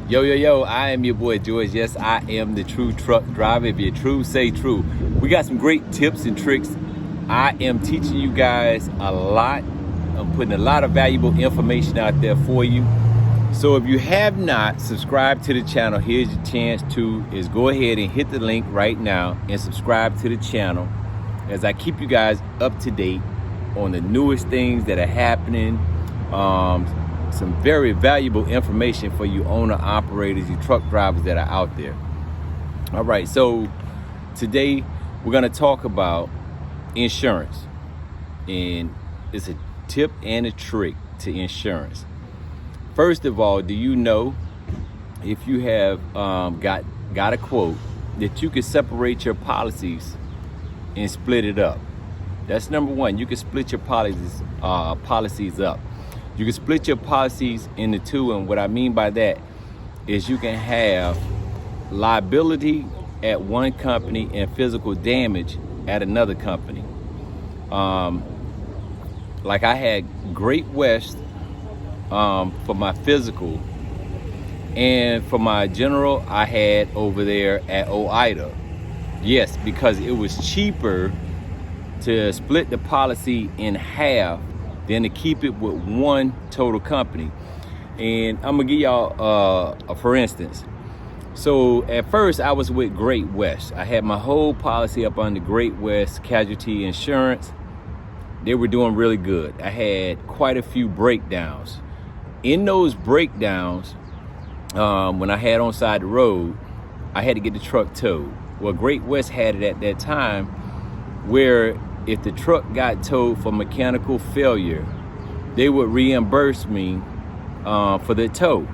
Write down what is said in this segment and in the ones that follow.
Yo, I am your boy George. Yes, I am the true truck driver. If you're true, say true. We got some great tips and tricks. I am teaching you guys a lot. I'm putting a lot of valuable information out there for you. So if you have not subscribed to the channel, here's your chance to go ahead and hit the link right now and subscribe to the channel as I keep you guys up to date on the newest things that are happening. Some very valuable information for you owner operators, you truck drivers that are out there. All right, so today we're going to talk about insurance, and it's a tip and a trick to insurance. First of all, do you know if you have got a quote that you can separate your policies and split it up? That's number one. You can split your policies up. You can split your policies into two, and what I mean by that is you can have liability at one company and physical damage at another company. Like I had Great West for my physical, and for my general I had over there at OOIDA. Yes, because it was cheaper to split the policy in half than to keep it with one total company. And I'm gonna give y'all a for instance. So at first I was with Great West. I had my whole policy up under Great West Casualty Insurance. They were doing really good. I had quite a few breakdowns. In those breakdowns, when I had on side the road, I had to get the truck towed. Well, Great West had it at that time where if the truck got towed for mechanical failure, they would reimburse me for the tow.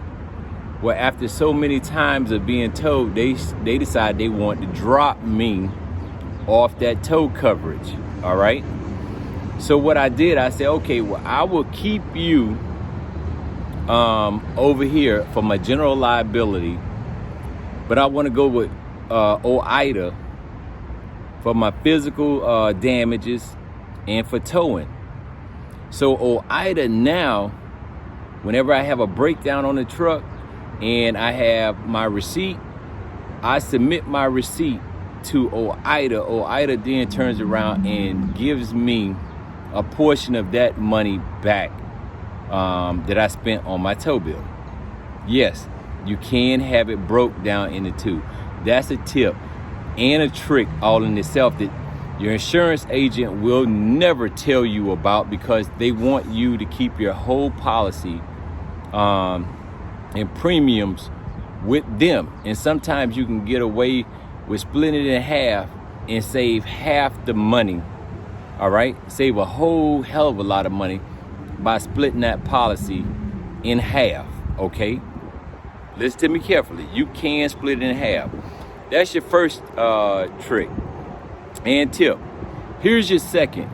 Well, after so many times of being towed, they decided they wanted to drop me off that tow coverage. All right. So what I did, I said, okay, well, I will keep you over here for my general liability, but I want to go with OOIDA for my physical damages and for towing. So OOIDA now, whenever I have a breakdown on the truck and I have my receipt, I submit my receipt to OOIDA. OOIDA then turns around and gives me a portion of that money back that I spent on my tow bill. Yes, you can have it broke down into two. That's a tip and a trick all in itself that your insurance agent will never tell you about, because they want you to keep your whole policy and premiums with them. And sometimes you can get away with splitting it in half and save half the money. All right, save a whole hell of a lot of money by splitting that policy in half. Okay, listen to me carefully. You can split it in half. That's your first trick and tip. Here's your second.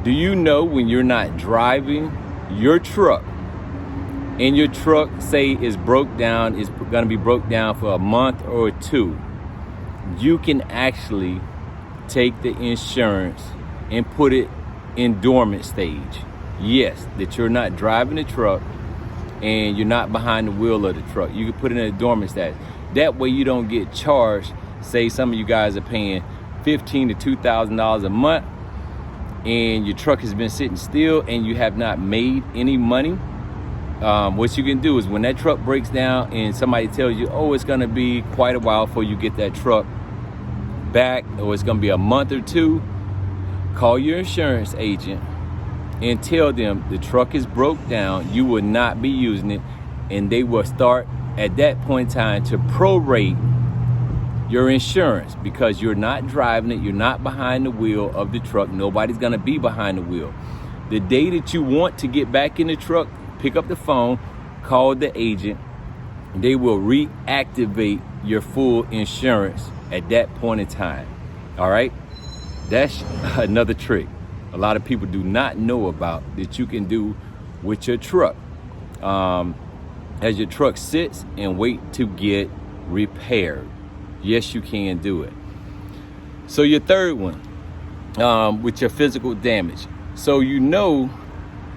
Do you know when you're not driving your truck and your truck, say, is broke down, is going to be broke down for a month or two, you can actually take the insurance and put it in dormant stage. Yes, that you're not driving the truck and you're not behind the wheel of the truck. You can put it in a dormant stage. That way you don't get charged. Say some of you guys are paying $1,500 to $2,000 a month and your truck has been sitting still and you have not made any money. What you can do is when that truck breaks down and somebody tells you, oh, it's gonna be quite a while before you get that truck back, or it's gonna be a month or two, call your insurance agent and tell them the truck is broke down, you will not be using it, and they will start at that point in time to prorate your insurance, because you're not driving it, you're not behind the wheel of the truck. Nobody's gonna be behind the wheel. The day that you want to get back in the truck, pick up the phone, call the agent. They will reactivate your full insurance at that point in time. All right, that's another trick a lot of people do not know about that you can do with your truck. As your truck sits and wait to get repaired. Yes, you can do it. So your third one, with your physical damage. So you know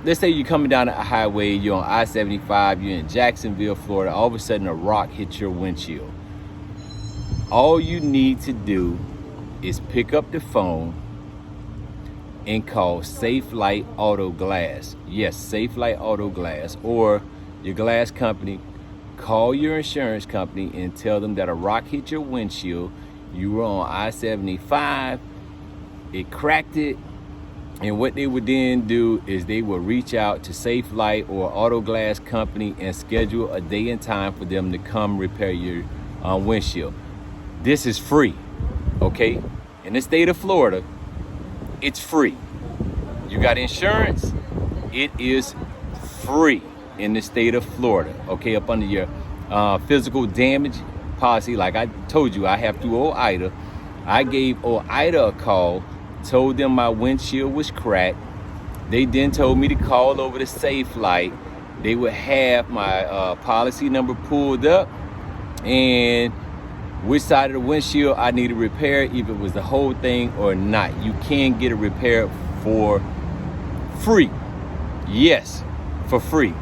let's say you're coming down a highway, you're on I-75, you're in Jacksonville, Florida, all of a sudden a rock hits your windshield. All you need to do is pick up the phone and call Safelite Auto Glass. Yes, Safelite Auto Glass, or your glass company. Call your insurance company and tell them that a rock hit your windshield. You were on I-75, it cracked it, and what they would then do is they will reach out to Safelite or Auto Glass company and schedule a day and time for them to come repair your windshield. This is free, okay? In the state of Florida, it's free. You got insurance, it is free in the state of Florida, okay? Up under your physical damage policy. Like I told you, I have through OOIDA. I gave OOIDA a call, told them my windshield was cracked. They then told me to call over to Safelite. They would have my policy number pulled up and which side of the windshield I need to repair, if it was the whole thing or not. You can get it repaired for free. Yes, for free.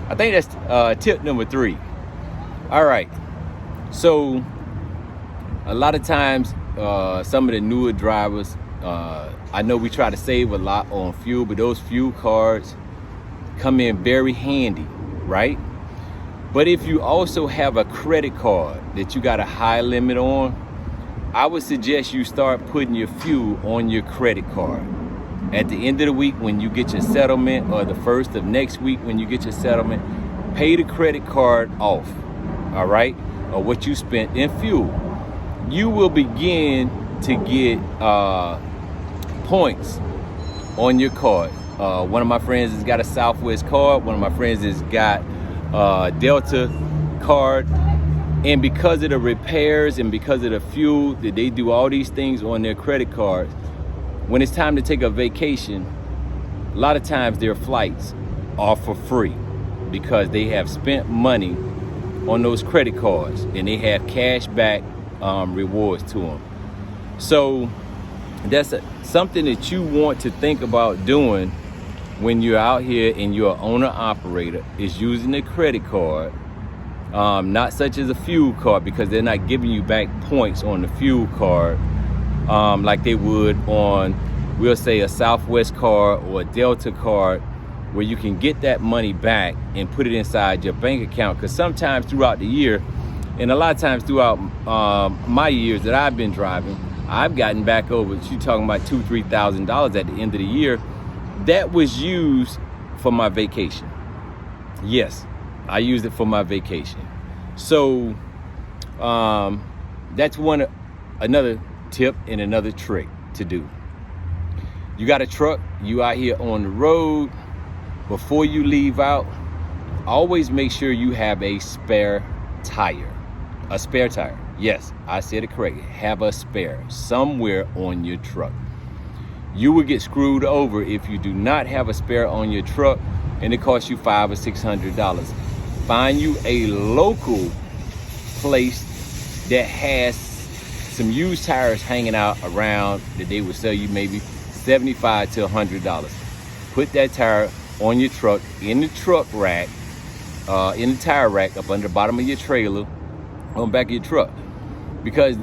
I think that's tip number 3. All right. So a lot of times, some of the newer drivers, I know we try to save a lot on fuel, but those fuel cards come in very handy, right? But if you also have a credit card that you got a high limit on, I would suggest you start putting your fuel on your credit card. At the end of the week, when you get your settlement, or the first of next week when you get your settlement, pay the credit card off, all right? Or what you spent in fuel. You will begin to get points on your card. One of my friends has got a Southwest card. One of my friends has got Delta card, and because of the repairs and because of the fuel that they do all these things on their credit cards, when it's time to take a vacation, a lot of times their flights are for free because they have spent money on those credit cards and they have cash back rewards to them. So that's something that you want to think about doing when you're out here and you're an owner operator, is using a credit card, not such as a fuel card, because they're not giving you back points on the fuel card like they would on, we'll say, a Southwest card or a Delta card, where you can get that money back and put it inside your bank account. Because sometimes throughout the year, and a lot of times throughout my years that I've been driving, I've gotten back over, you're talking about $2,000-$3,000 at the end of the year. That was used for my vacation. Yes, I used it for my vacation. So that's another tip and another trick to do. You got a truck, you out here on the road. Before you leave out, always make sure you have a spare tire. A spare tire. Yes, I said it correctly. Have a spare somewhere on your truck. You will get screwed over if you do not have a spare on your truck and it costs you $500 or $600. Find you a local place that has some used tires hanging out around that they will sell you maybe $75 to $100. Put that tire on your truck, in the truck rack, in the tire rack up under the bottom of your trailer, on the back of your truck. Because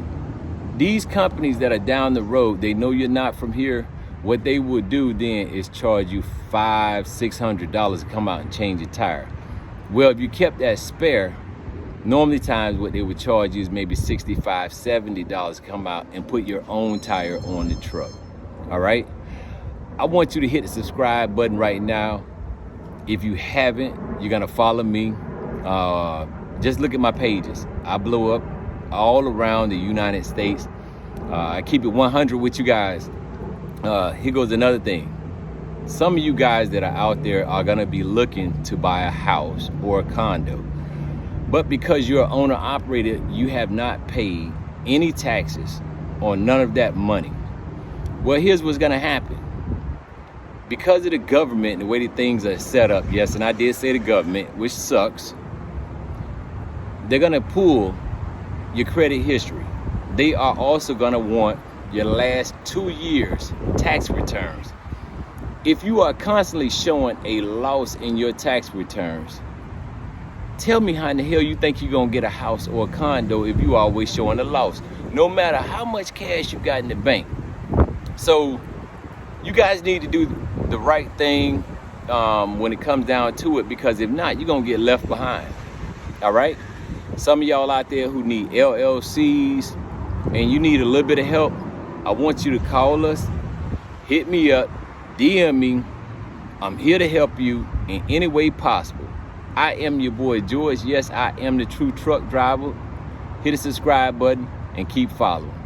these companies that are down the road, they know you're not from here. What they would do then is charge you $500-$600 to come out and change your tire. Well, if you kept that spare, normally times what they would charge you is maybe $65-$70 to come out and put your own tire on the truck. All right? I want you to hit the subscribe button right now. If you haven't, you're gonna follow me. Just look at my pages. I blow up all around the United States. I keep it 100 with you guys. Here goes another thing. Some of you guys that are out there are gonna be looking to buy a house or a condo, but because you're an owner operator, you have not paid any taxes on none of that money. Well, here's what's gonna happen. Because of the government and the way that things are set up, yes, and I did say the government, which sucks, they're gonna pull your credit history. They are also gonna want your last 2 years tax returns. if you are constantly showing a loss in your tax returns, tell me how in the hell you think you're gonna get a house or a condo if you always showing a loss, no matter how much cash you got in the bank. So you guys need to do the right thing when it comes down to it, because if not, you're gonna get left behind. All right? Some of y'all out there who need LLCs and you need a little bit of help, I want you to call us, hit me up, DM me. I'm here to help you in any way possible. I am your boy George. Yes, I am the true truck driver. Hit the subscribe button and keep following.